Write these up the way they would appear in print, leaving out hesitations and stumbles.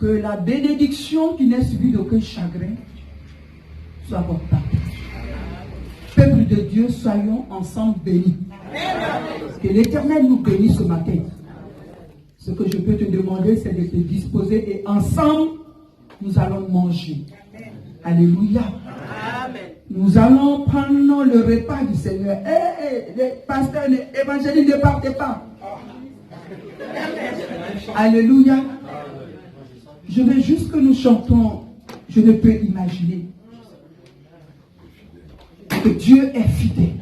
Que la bénédiction qui n'est suivie d'aucun chagrin soit votre partage. Peuple de Dieu, soyons ensemble bénis. Que l'Éternel nous bénisse ce matin. Ce que je peux te demander, c'est de te disposer et ensemble, nous allons manger. Alléluia. Amen. Nous allons prendre le repas du Seigneur. Les pasteurs, les évangélistes, ne partez pas. Alléluia. Je veux juste que nous chantons. Je ne peux imaginer que Dieu est fidèle.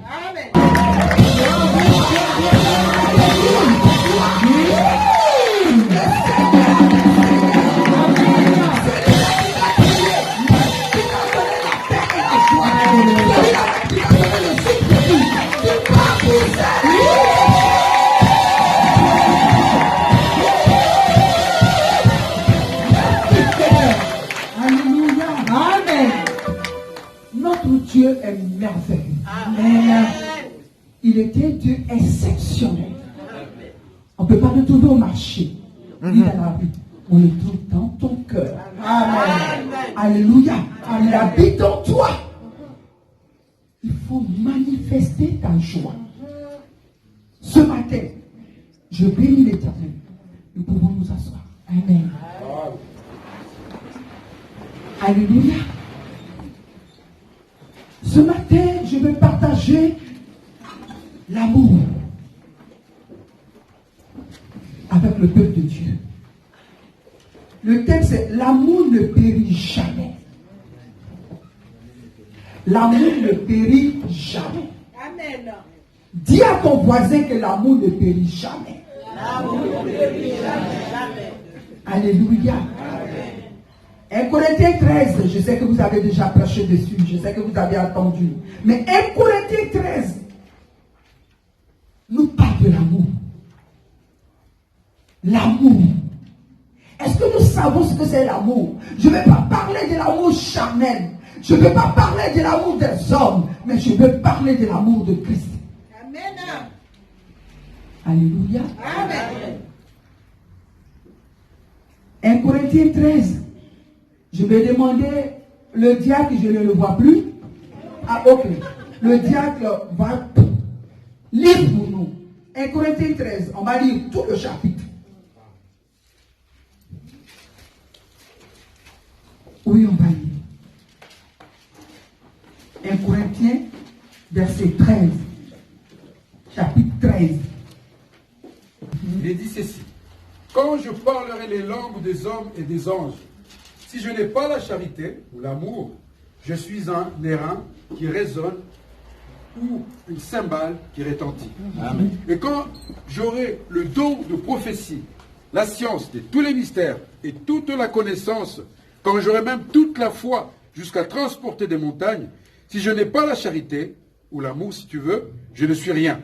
Alléluia. Amen. Notre Dieu est merveilleux. Amen. Il était Dieu exceptionnel. On ne peut pas le trouver au marché, ni dans la rue. On le trouve dans ton cœur. Amen. Alléluia. Il habite en toi. Il faut manifester ta joie. Ce matin, je bénis l'Éternel. Nous pouvons nous asseoir. Amen. Alléluia. Ce matin, je veux partager l'amour avec le peuple de Dieu. Le texte, c'est l'amour ne périt jamais. L'amour ne périt jamais. Amen. Dis à ton voisin que l'amour ne périt jamais. L'amour ne périt jamais. Alléluia. 1 Corinthiens 13, je sais que vous avez déjà prêché dessus, je sais que vous avez entendu. Mais 1 Corinthiens 13 nous parle de l'amour. L'amour. Est-ce que nous savons ce que c'est l'amour? Je ne vais pas parler de l'amour charnel. Je ne vais pas parler de l'amour des hommes, mais je veux parler de l'amour de Christ. Amen. Alléluia. Amen. 1 Corinthiens 13. Je vais demander le diacre, je ne le vois plus. Ah, ok. Le diacre va lire pour nous. 1 Corinthiens 13. On va lire tout le chapitre. Oui, on va lire. 1 Corinthiens, verset 13. Chapitre 13. Il est dit ceci. Quand je parlerai les langues des hommes et des anges, si je n'ai pas la charité ou l'amour, je suis un airain qui résonne ou une cymbale qui retentit. Amen. Et quand j'aurai le don de prophétie, la science de tous les mystères et toute la connaissance, quand j'aurai même toute la foi jusqu'à transporter des montagnes, si je n'ai pas la charité, ou l'amour si tu veux, je ne suis rien.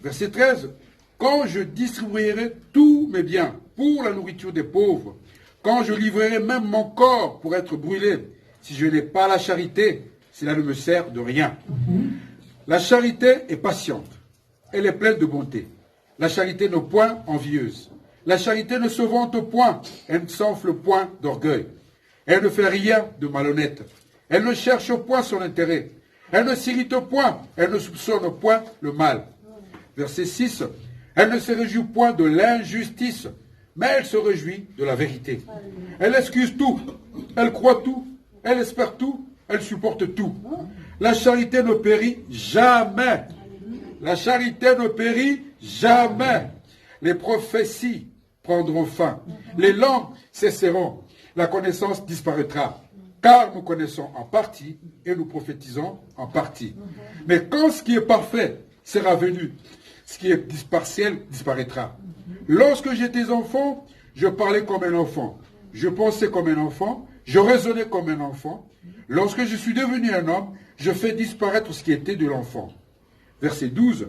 Verset 13, quand je distribuerai tous mes biens pour la nourriture des pauvres, quand je livrerai même mon corps pour être brûlé, si je n'ai pas la charité, cela ne me sert de rien. La charité est patiente, elle est pleine de bonté. La charité n'est point envieuse. La charité ne se vante point, elle ne s'enfle point d'orgueil. Elle ne fait rien de malhonnête. Elle ne cherche point son intérêt. Elle ne s'irrite point, elle ne soupçonne point le mal. Verset 6, elle ne se réjouit point de l'injustice, mais elle se réjouit de la vérité. Elle excuse tout, elle croit tout, elle espère tout, elle supporte tout. La charité ne périt jamais. La charité ne périt jamais. Les prophéties prendront fin. Les langues cesseront. La connaissance disparaîtra. Car nous connaissons en partie et nous prophétisons en partie. Mais quand ce qui est parfait sera venu, ce qui est partiel disparaîtra. Lorsque j'étais enfant, je parlais comme un enfant. Je pensais comme un enfant. Je raisonnais comme un enfant. Lorsque je suis devenu un homme, je fais disparaître ce qui était de l'enfant. Verset 12.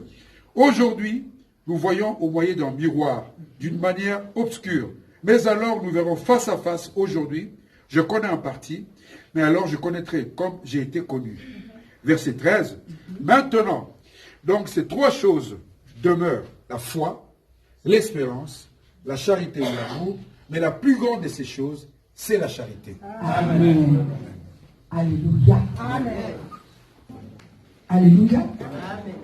Aujourd'hui, nous voyons au moyen d'un miroir, d'une manière obscure. Mais alors nous verrons face à face aujourd'hui. Je connais en partie, mais alors je connaîtrai comme j'ai été connu. Verset 13. Maintenant, donc ces trois choses demeurent. La foi, l'espérance, la charité et l'amour. Mais la plus grande de ces choses, c'est la charité. Amen. Alléluia. Amen. Alléluia. Amen.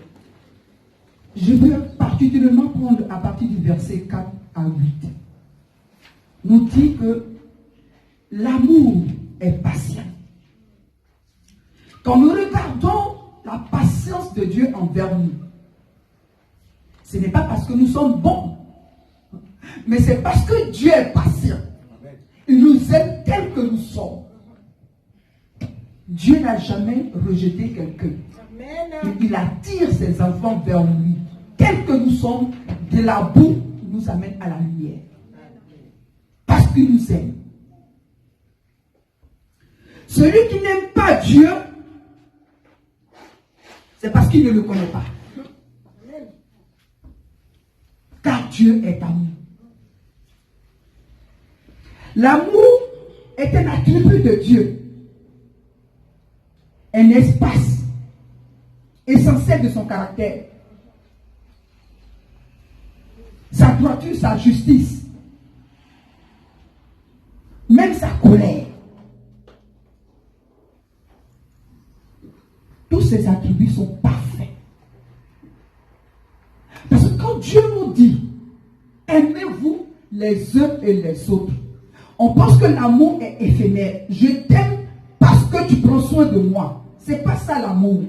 Je veux particulièrement prendre à partir du verset 4 à 8. Nous dit que l'amour est patient. Quand nous regardons la patience de Dieu envers nous, ce n'est pas parce que nous sommes bons, mais c'est parce que Dieu est patient. Il nous aime tel que nous sommes. Dieu n'a jamais rejeté quelqu'un. Amen. Il attire ses enfants vers lui. Tel que nous sommes, de la boue, il nous amène à la lumière. Parce qu'il nous aime. Celui qui n'aime pas Dieu, c'est parce qu'il ne le connaît pas. Car Dieu est amour. L'amour est un attribut de Dieu. Un espace essentiel de son caractère. Sa droiture, sa justice, même sa colère. Tous ces attributs sont parfaits. Parce que quand Dieu nous dit, aimez-vous les uns et les autres, on pense que l'amour est éphémère. Je t'aime parce que tu prends soin de moi. C'est pas ça l'amour.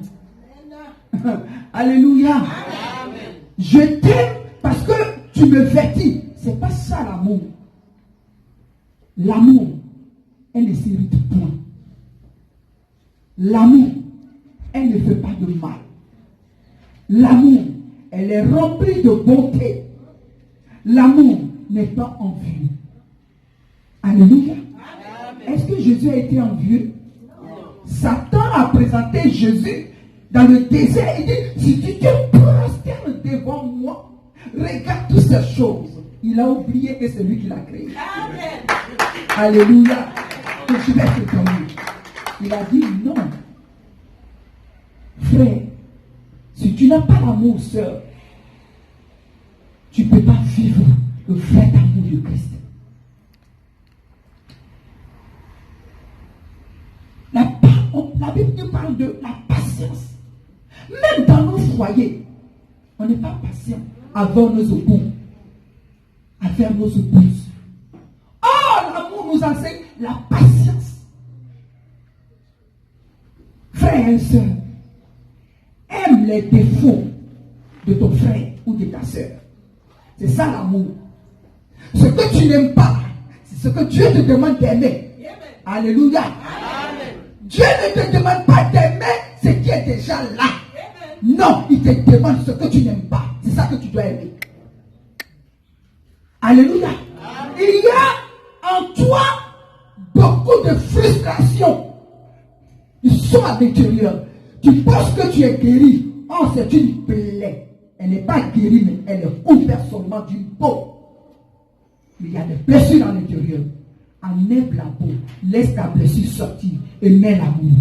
Alléluia. Amen. Je t'aime parce que tu me vêtis. C'est pas ça l'amour. L'amour, elle ne s'irrite point. L'amour, elle ne fait pas de mal. L'amour, elle est remplie de bonté. L'amour n'est pas envieux. Alléluia. Est-ce que Jésus a été envieux? Satan a présenté Jésus dans le désert. Il dit, si tu te prosternes devant moi, regarde toutes ces choses. Il a oublié que c'est lui qui l'a créé. Amen. Alléluia. Que je vais te donner. Il a dit non. Frère, si tu n'as pas l'amour, sœur, tu ne peux pas vivre le vrai amour de Christ. La Bible nous parle de la patience. Même dans nos foyers, on n'est pas patient avec nos époux, avec nos épouses. Oh, l'amour nous enseigne la patience. Frère et soeur, aime les défauts de ton frère ou de ta soeur. C'est ça l'amour. Ce que tu n'aimes pas, c'est ce que Dieu te demande d'aimer. Alléluia. Dieu ne te demande pas d'aimer ce qui est déjà là. Non, il te demande ce que tu n'aimes pas. C'est ça que tu dois aimer. Alléluia. Il y a en toi beaucoup de frustration. Ils sont à l'intérieur. Tu penses que tu es guéri. Oh, c'est une plaie. Elle n'est pas guérie, mais elle est couverte seulement d'une peau. Il y a des blessures à l'intérieur. Enlève la peau, laisse ta blessure sortir et mets l'amour.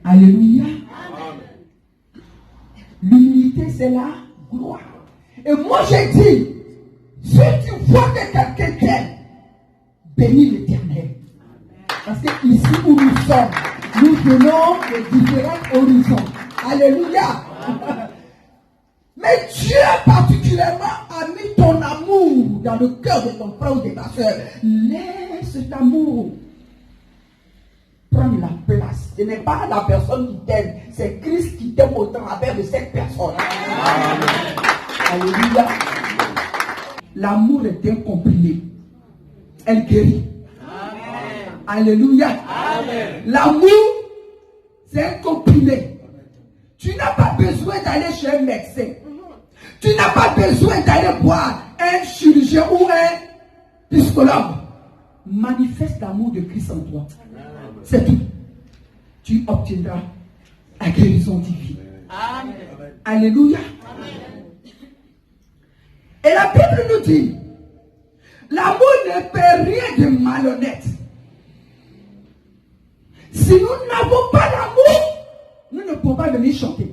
Alléluia. L'humilité, c'est la gloire. Et moi, j'ai dit, si tu vois que quelqu'un t'aime, bénis l'Éternel. Parce que ici où nous sommes, nous venons de différents horizons. Alléluia. Mais Dieu particulièrement a mis ton amour dans le cœur de ton frère ou de ta soeur. Laisse cet amour prendre la place. Ce n'est pas la personne qui t'aime, c'est Christ qui t'aime au travers de cette personne. Amen. Alléluia. L'amour est un comprimé. Elle guérit. Amen. Alléluia. Amen. L'amour, c'est un comprimé. Tu n'as pas besoin d'aller chez un médecin. Tu n'as pas besoin d'aller voir un chirurgien ou un psychologue. Manifeste l'amour de Christ en toi. C'est tout. Tu obtiendras la guérison divine. Amen. Alléluia. Amen. Et la Bible nous dit, l'amour ne fait rien de malhonnête. Si nous n'avons pas l'amour, nous ne pouvons pas venir chanter.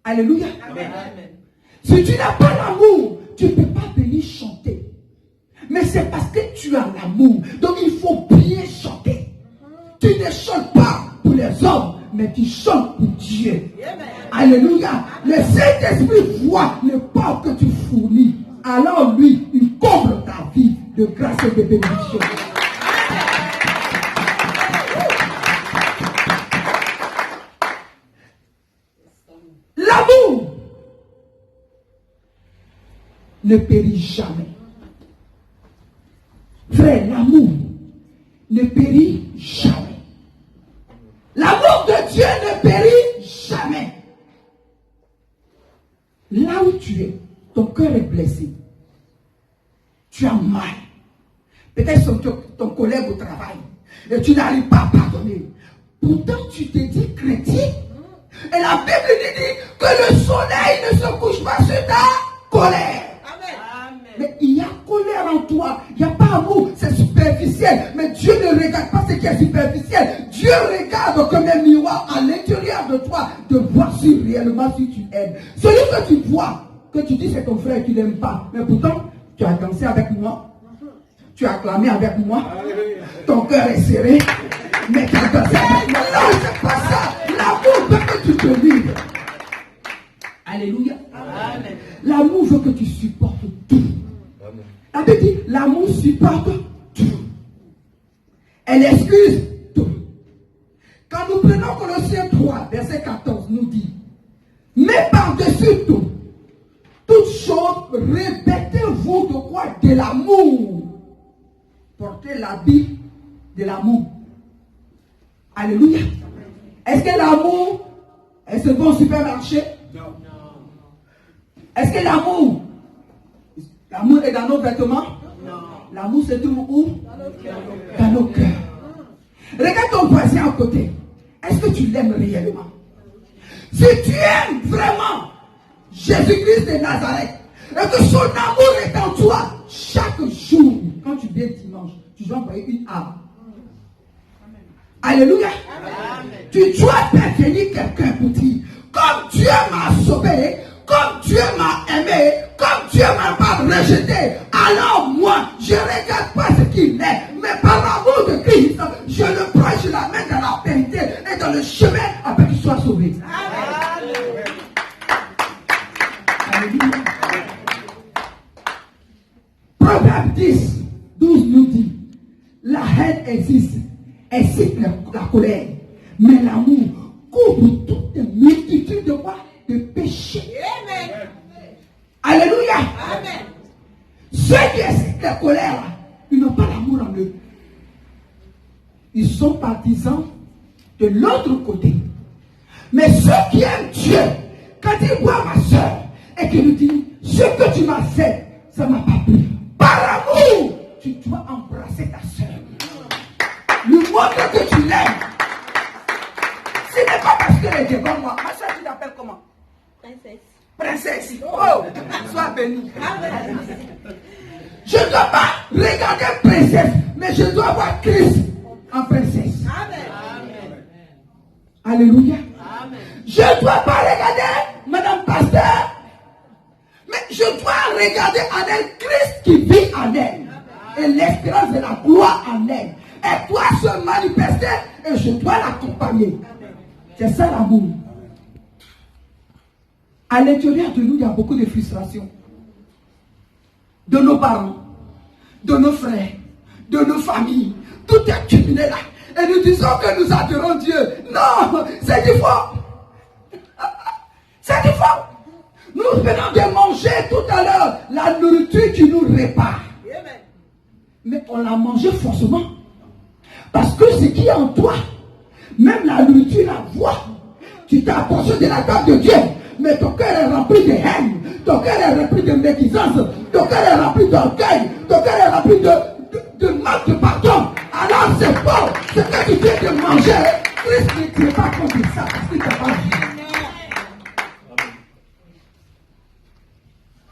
Alléluia. Amen. Si tu n'as pas l'amour, tu ne peux pas venir chanter. c'est parce que tu as l'amour. Donc il faut bien chanter. Tu ne chantes pas pour les hommes, mais tu chantes pour Dieu. Alléluia. Le Saint-Esprit voit le pas que tu fournis. Alors lui, il comble ta vie de grâce et de bénédiction. L'amour ne périt jamais. Frère, l'amour ne périt jamais. L'amour de Dieu ne périt jamais. Là où tu es, ton cœur est blessé. Tu as mal. Peut-être ton collègue au travail. Et tu n'arrives pas à pardonner. Pourtant, tu te dis chrétien. Et la Bible dit que le soleil ne se couche pas sur ta colère. Amen. Mais il y a colère en toi. Il n'y a pas amour. C'est superficiel. Mais Dieu ne regarde pas ce qui est superficiel. Dieu regarde comme un miroir à l'intérieur de toi de voir si réellement si tu aimes. Celui que tu vois, que tu dis c'est ton frère et tu n'aimes pas. Mais pourtant, tu as dansé avec moi. Tu as clamé avec moi. Ton cœur est serré. Mais tu as dansé avec moi. Non, c'est pas ça. L'amour veut que tu te livres. Alléluia. Amen. L'amour veut que tu supportes tout. La Bible dit, l'amour supporte tout. Elle excuse tout. Quand nous prenons Colossiens 3, verset 14, nous dit, mais par-dessus tout, toute chose, répétez-vous de quoi? De l'amour. Portez l'habit de l'amour. Alléluia. Est-ce que l'amour, elle se vend au supermarché? Non. Est-ce que l'amour est dans nos vêtements? Non. L'amour se trouve où? Dans nos cœurs. Regarde ton voisin à côté. Est-ce que tu l'aimes réellement? Si tu aimes vraiment Jésus-Christ de Nazareth et que son amour est en toi, chaque jour, quand tu viens dimanche, tu dois envoyer une âme. Alléluia. Amen. Tu dois devenir quelqu'un pour dire, comme Dieu m'a sauvé, comme Dieu m'a aimé, comme Dieu m'a pas rejeté, alors moi, je ne regarde pas ce qu'il est, mais par l'amour de Christ, je le prends, je l'amène dans la vérité et dans le chemin afin qu'il soit sauvé. Amen. Alléluia. Proverbe 10, 12 nous dit, la haine existe, excite la colère, mais l'amour couvre toute multitude de quoi? De péchés. Amen. Alléluia. Amen. Ceux qui excitent la colère, ils n'ont pas l'amour en eux. Ils sont partisans de l'autre côté. Mais ceux qui aiment Dieu, quand ils voient ma soeur et qu'ils nous disent, ce que tu m'as fait, ça ne m'a pas plu. Par amour, tu dois embrasser ta soeur. Lui montre que tu l'aimes. Ce n'est pas parce qu'elle est devant moi. Ma soeur, tu l'appelles comment? Princesse. Oh, sois bénie. Je ne dois pas regarder princesse, mais je dois voir Christ en princesse. Amen. Alléluia. Amen. Je ne dois pas regarder Madame Pasteur, mais je dois regarder en elle Christ qui vit en elle. Et l'espérance de la gloire en elle. Elle doit se manifester et je dois l'accompagner. C'est ça l'amour. À l'intérieur de nous, il y a beaucoup de frustration. De nos parents, de nos frères, de nos familles. Tout est accumulé là. Et nous disons que nous adorons Dieu. Non, c'est du faux. C'est du faux. Nous venons de manger tout à l'heure la nourriture qui nous répare. Mais on l'a mangé forcément. Parce que ce qui est en toi, même la nourriture, la voix, tu t'es approché de la table de Dieu. Mais ton cœur est rempli de haine, ton cœur est rempli de médisance, ton cœur est rempli d'orgueil, ton cœur est rempli de manque de pardon. Alors c'est faux, ce que tu viens de manger, Christ ne tient pas contre ça parce qu'il t'a pas vu.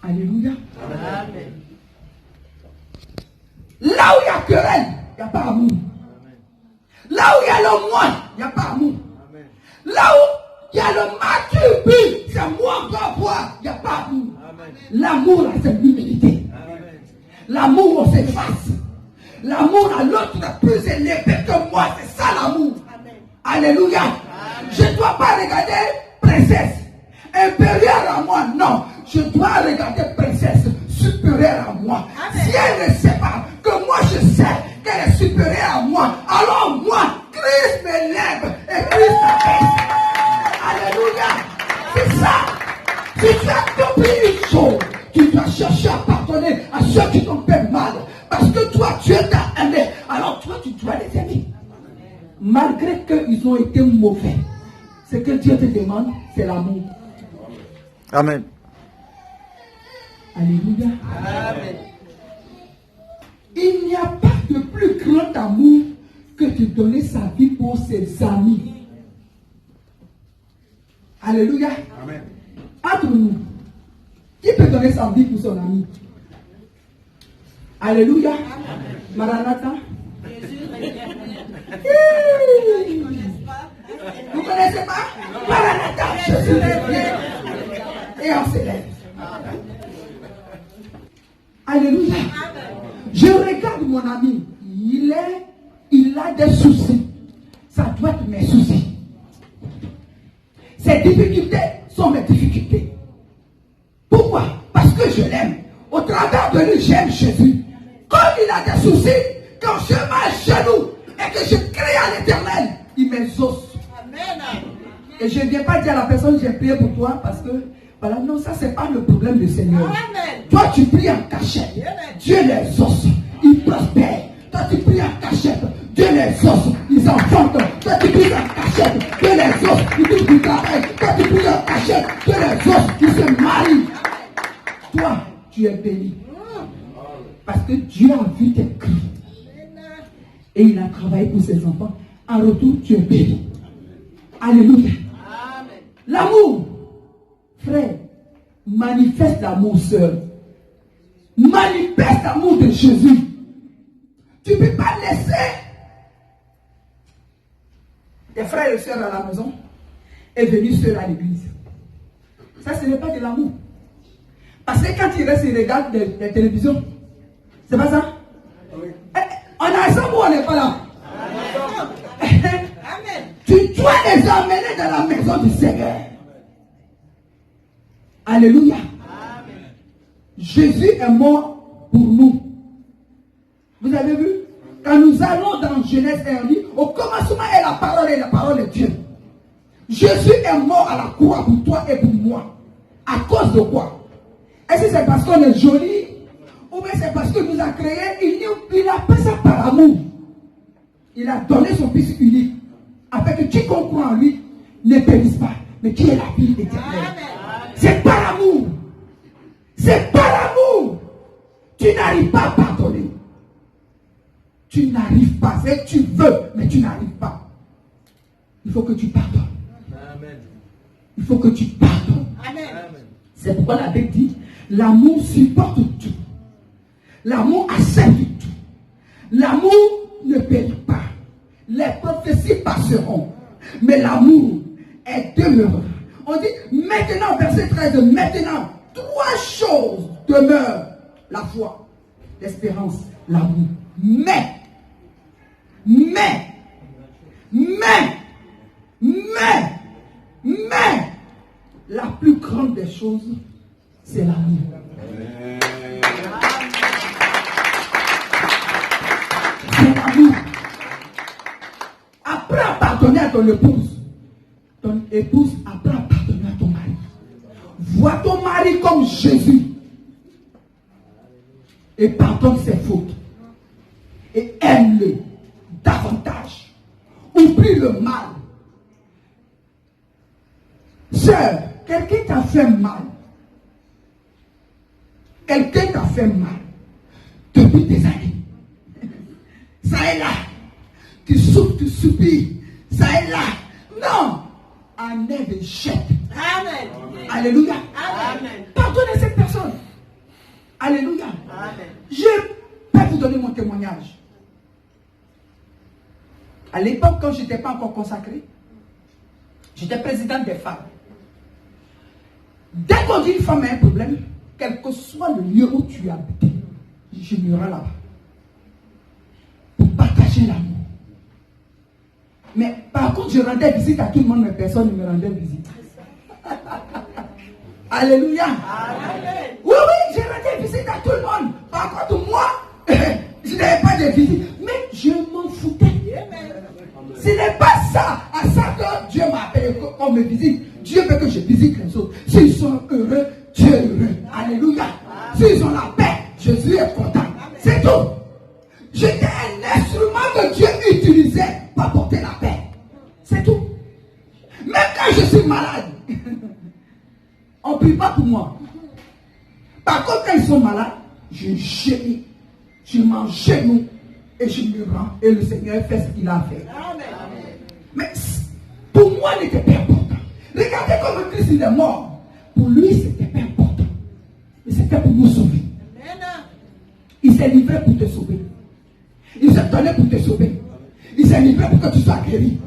Alléluia. Amen. Là où il y a querelle, il n'y a pas amour. Là où il y a le moi, il n'y a pas amour. Là où il y a le maturité, c'est moi qui dois voir, il n'y a pas amour. L'amour, c'est l'humilité. L'amour, on s'efface. L'amour à l'autre est plus élevé que moi. C'est ça l'amour. Alléluia. Amen. Je ne dois pas regarder princesse inférieure à moi. Non. Je dois regarder princesse supérieure à moi. Amen. Si elle ne sait pas que moi je sais qu'elle est supérieure à moi, alors moi, Christ m'élève et Christ m'abaisse. Alléluia. C'est ça. Si tu as compris une chose, tu dois chercher à pardonner à ceux qui t'ont fait mal. Parce que toi, Dieu t'a aimé. Alors toi, tu dois les aimer. Malgré qu'ils ont été mauvais. Ce que Dieu te demande, c'est l'amour. Amen. Alléluia. Amen. Il n'y a pas de plus grand amour que de donner sa vie pour ses amis. Alléluia. Amen. Entre nous, qui peut donner sa vie pour son ami? Alléluia. Amen. Maranatha. Vous ne connaissez pas? Maranatha, Jésus revient. Et on s'élève. Alléluia. Je regarde mon ami. Il a des soucis. Ça doit être mes soucis. Ses difficultés sont mes difficultés. Pourquoi? Parce que je l'aime. Au travers de lui, j'aime Jésus. Comme il a des soucis, quand je mets à genoux et que je crie à l'Éternel, il m'exauce. Et je ne viens pas dire à la personne, j'ai prié pour toi parce que, voilà, non, ça c'est pas le problème du Seigneur. Amen. Toi tu pries en cachette, Dieu les exauce, ils prospèrent. Toi tu pries en cachette, Dieu les exauce, ils enfantent. Toi tu pries en cachette, Dieu les exauce, ils trouvent du travail. Toi tu pries en cachette, Dieu les exauce, ils se marient. Toi, tu es béni. Parce que Dieu a vu tes cris. Et il a travaillé pour ses enfants. En retour, tu es béni. Alléluia. Amen. L'amour, frère, manifeste l'amour seul. Manifeste l'amour de Jésus. Tu ne peux pas laisser tes frères et sœurs à la maison et venir seuls à l'église. Ça, ce n'est pas de l'amour. Parce que quand ils restent, ils regardent des télévisions. C'est pas ça? Oui. On est ensemble ou on n'est pas là? Amen. Tu dois les emmener dans la maison du Seigneur. Alléluia. Amen. Jésus est mort pour nous. Vous avez vu? Quand nous allons dans Genèse, on dit, au commencement est la parole et la parole est Dieu. Jésus est mort à la croix pour toi et pour moi. À cause de quoi? Est-ce que c'est parce qu'on est joli? Ou bien c'est parce qu'il nous a créé? Il n'a pas ça par amour. Il a donné son Fils unique. Afin que tu comprends en lui, ne périsse pas, mais qui est la vie éternelle. C'est par amour. C'est par amour. Tu n'arrives pas à pardonner. Tu n'arrives pas. C'est que tu veux, mais tu n'arrives pas. Il faut que tu pardonnes. Amen. Il faut que tu pardonnes. Amen. C'est pourquoi la Bible dit, l'amour supporte tout. L'amour accepte tout. L'amour ne périt pas. Les prophéties passeront, mais l'amour est demeuré. On dit maintenant, verset 13, maintenant, trois choses demeurent: la foi, l'espérance, l'amour. Mais, la plus grande des choses, c'est l'amour. C'est l'amour. Apprends à pardonner à ton épouse. Ton épouse apprend à pardonner à ton mari. Vois ton mari comme Jésus. Et pardonne ses fautes. Et aime-le davantage. Oublie le mal. Sœur, quelqu'un t'a fait mal. Quelqu'un t'a fait mal. Depuis des années. Ça est là. Tu souffres, tu soupires. Ça est là. Non. Enlève et jette. Amen. Alléluia. Amen. Pardonnez cette personne. Alléluia. Amen. Je peux vous donner mon témoignage. À l'époque, quand je n'étais pas encore consacré, j'étais présidente des femmes. Dès qu'on dit une femme a un problème, quel que soit le lieu où tu habites, je me rends là-bas. Pour partager l'amour. Mais par contre, je rendais visite à tout le monde, mais personne ne me rendait visite. Alléluia. Amen. Oui, je rendais visite à tout le monde. Par contre, moi, je n'avais pas de visite. Mais je m'en foutais. Ce n'est pas ça, à ça que Dieu m'a appelé qu'on me visite. Dieu veut que je visite les autres. S'ils sont heureux, Dieu est heureux. Alléluia. S'ils ont la paix, Jésus est content. C'est tout. J'étais un instrument que Dieu utilisait pour apporter la paix. C'est tout. Même quand je suis malade, on ne prie pas pour moi. Par contre, quand ils sont malades, je gémis. Je m'en genou et je me rends. Et le Seigneur fait ce qu'il a fait. Amen. Mais pour moi, il n'était pas important. Regardez comme Christ il est mort. Pour lui, ce n'était pas important. Mais c'était pour nous sauver. Il s'est livré pour te sauver. Il s'est donné pour te sauver. Il s'est livré pour que tu sois guéri.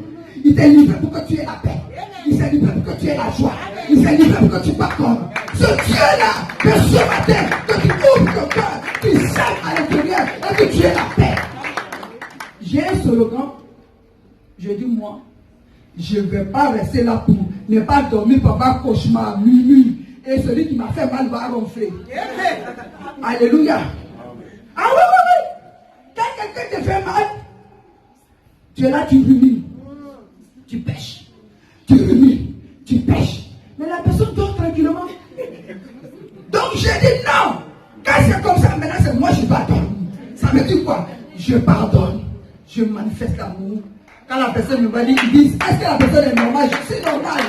Il s'est livré pour que tu aies la paix. Il s'est livré pour que tu aies la joie. Il s'est livré pour que tu pardonnes. Ce Dieu-là, que ce matin, que tu ouvres ton cœur, tu sèmes à l'intérieur et que tu aies la paix. J'ai un slogan. Je dis moi, je ne vais pas rester là pour ne pas dormir pour avoir cauchemar, minuit. Et celui qui m'a fait mal va ronfler. Alléluia. Ah oui. Quand quelqu'un te fait mal, tu es là, tu rumines. Tu pêches. Tu rumines. Tu pêches. Mais la personne dort tranquillement. Donc j'ai dit non. Quand c'est comme ça, maintenant c'est moi je pardonne. Ça me dit quoi? Je pardonne. Je manifeste l'amour. Quand la personne me va dire, ils disent, est-ce que la personne est normale? Je suis normal.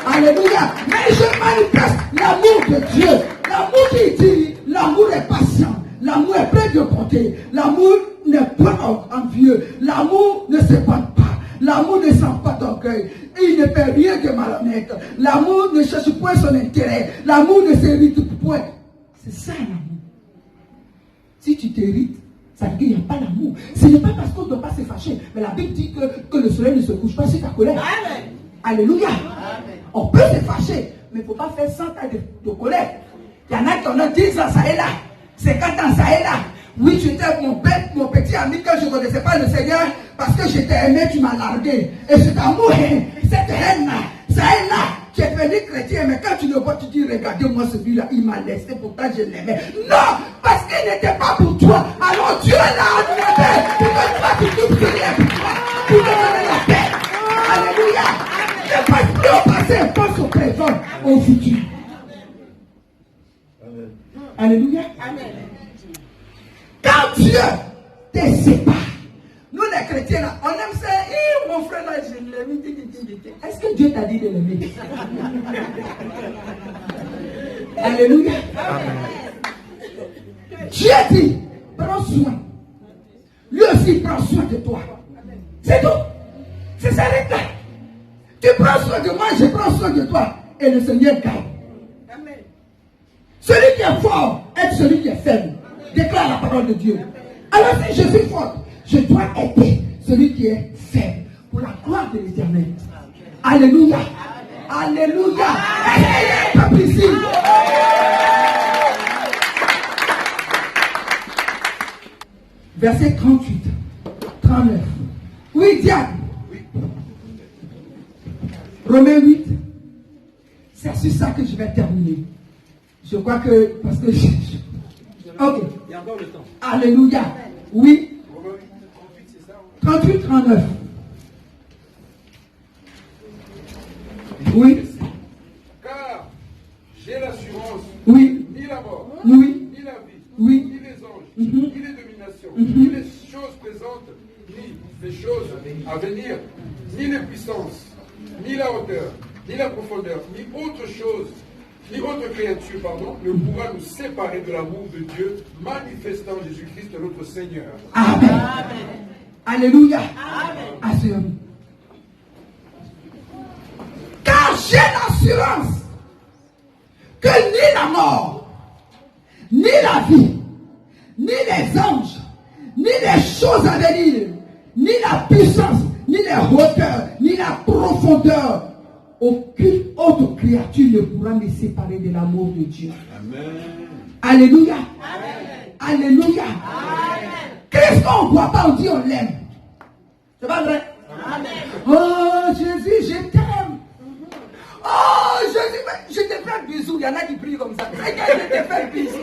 Alléluia. Mais je manifeste l'amour de Dieu. L'amour qui dit, l'amour est patient. L'amour est plein de bonté. L'amour n'est pas envieux. L'amour ne se pente pas. L'amour ne sent pas d'orgueil. Il ne fait rien de malhonnête. L'amour ne cherche point son intérêt. L'amour ne s'irrite point. C'est ça l'amour. Si tu t'irrites, ça veut dire qu'il n'y a pas d'amour. Ce n'est pas parce qu'on ne doit pas se fâcher. Mais la Bible dit que le soleil ne se couche pas sur ta colère. Amen. Alléluia. Amen. On peut se fâcher, mais il ne faut pas faire 100 ans de colère. Il y en a qui en ont 10 ans, ça est là. 50 ans, ça est là. Oui, j'étais mon petit ami quand je ne connaissais pas le Seigneur, parce que j'étais aimé, tu m'as largué. Et cet amour, cette haine-là, ça est là. Tu es venu chrétien, mais quand tu le vois, tu dis, regardez-moi celui-là, il m'a laissé, pourtant je l'aimais. Non, parce qu'il n'était pas pour toi. Alors Dieu l'a admis pour que toi, tu te pries pour toi, pour te donner la paix. Alléluia. Ne passe plus au passé, pense au présent, au futur. Amen. Alléluia. Amen. Quand Dieu te sépare, nous les chrétiens là, on aime ça. Mon frère là, je l'aime. Est-ce que Dieu t'a dit de l'aimer? Alléluia. Dieu dit, prends soin. Lui aussi prend soin de toi. C'est tout. C'est ça là. Tu prends soin de moi, je prends soin de toi. Et le Seigneur garde. Celui qui est fort aide celui qui est faible. Déclare la parole de Dieu. Alors si je suis forte, je dois aider celui qui est faible pour la gloire de l'Éternel. Alléluia. Alléluia. Est-ce qu'il y a un peuple ici? Verset 38, 39. Oui, diable. Romains 8. C'est sur ça que je vais terminer. Je crois que, parce que ok. Il y a encore le temps. Alléluia. Oui. 38, 39. Oui. Car j'ai l'assurance. Oui. Ni la mort. Oui. Ni la vie. Oui. Ni les anges. Mm-hmm. Ni les dominations. Mm-hmm. Ni les choses présentes. Ni les choses à venir. Ni les puissances. Ni la hauteur. Ni la profondeur. Ni autre chose. Ni autre créature, ne pourra nous séparer de l'amour de Dieu, manifestant Jésus-Christ notre Seigneur. Amen. Amen. Alléluia. Amen. Car j'ai l'assurance que ni la mort, ni la vie, ni les anges, ni les choses à venir, ni la puissance, ni les hauteurs, ni la profondeur, aucune autre créature ne pourra me séparer de l'amour de Dieu. Amen. Alléluia. Amen. Alléluia. Christ, on ne voit pas, on dit on l'aime. C'est pas vrai? Oh Jésus, je t'aime. Oh Jésus, je te fais un bisou. Il y en a qui prient comme ça. Seigneur, je te fais un bisou.